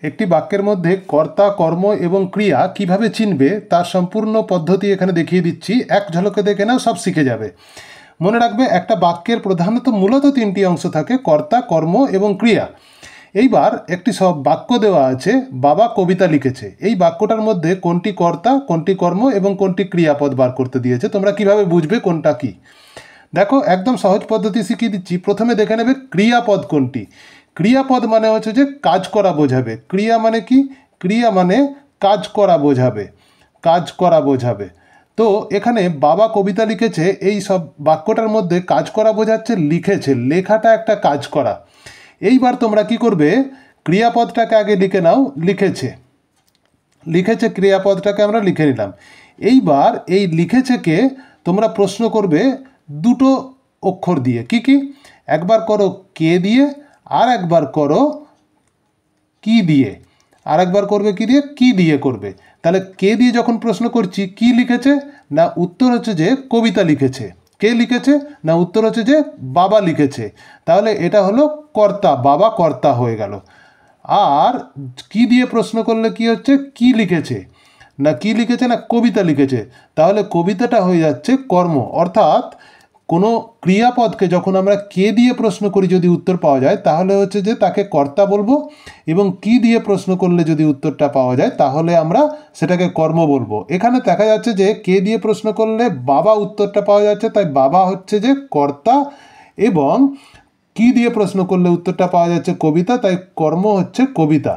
একটি বাক্যের মধ্যে কর্তা, কর্ম এবং ক্রিয়া কিভাবে চিনবে তার সম্পূর্ণ পদ্ধতি এখানে দেখিয়ে দিচ্ছি। এক ঝলকে দেখে নাও, সব শিখে যাবে। মনে রাখবে, একটা বাক্যের মূলত তিনটি অংশ থাকে: কর্তা, কর্ম এবং ক্রিয়া। এইবার একটি বাক্য দেওয়া আছে, বাবা কবিতা লিখেছে। এই বাক্যটার মধ্যে কোনটি কর্তা, কোনটি কর্ম এবং কোনটি ক্রিয়াপদ বার করতে দিয়েছে। তোমরা কিভাবে বুঝবে কোনটা কি? দেখো, একদম সহজ পদ্ধতি শিখিয়ে দিচ্ছি। প্রথমে দেখে নেবে ক্রিয়াপদ কোনটি। ক্রিয়াপদ মানে হচ্ছে যে কাজ করা বোঝাবে। ক্রিয়া মানে কি? ক্রিয়া মানে কাজ করা বোঝাবে, কাজ করা বোঝাবে। তো এখানে বাবা কবিতা লিখেছে, এই সব বাক্যটার মধ্যে কাজ করা বোঝাচ্ছে লিখেছে। লেখাটা একটা কাজ করা। এইবার তোমরা কি করবে, ক্রিয়াপদটাকে আগে লিখে নাও। লিখেছে, লিখেছে ক্রিয়াপদটাকে আমরা লিখে নিলাম। এইবার এই লিখেছেকে তোমরা প্রশ্ন করবে দুটো অক্ষর দিয়ে। কি কি? একবার করো কে দিয়ে, আর একবার করো কি দিয়ে। আর একবার করবে কি দিয়ে? কি দিয়ে করবে। তাহলে কে দিয়ে যখন প্রশ্ন করছি, কি লিখেছে? না, উত্তর হচ্ছে যে কবিতা লিখেছে। কে লিখেছে? না, উত্তর হচ্ছে যে বাবা লিখেছে। তাহলে এটা হলো কর্তা, বাবা কর্তা হয়ে গেল। আর কি দিয়ে প্রশ্ন করলে কি হচ্ছে? কি লিখেছে। না, কি লিখেছে? না, কবিতা লিখেছে। তাহলে কবিতাটা হয়ে যাচ্ছে কর্ম। অর্থাৎ কোনো ক্রিয়াপদকে যখন আমরা কে দিয়ে প্রশ্ন করি, যদি উত্তর পাওয়া যায়, তাহলে হচ্ছে যে তাকে কর্তা বলবো, এবং কি দিয়ে প্রশ্ন করলে যদি উত্তরটা পাওয়া যায়, তাহলে আমরা সেটাকে কর্ম বলবো। এখানে দেখা যাচ্ছে যে কে দিয়ে প্রশ্ন করলে বাবা উত্তরটা পাওয়া যাচ্ছে, তাই বাবা হচ্ছে যে কর্তা, এবং কি দিয়ে প্রশ্ন করলে উত্তরটা পাওয়া যাচ্ছে কবিতা, তাই কর্ম হচ্ছে কবিতা।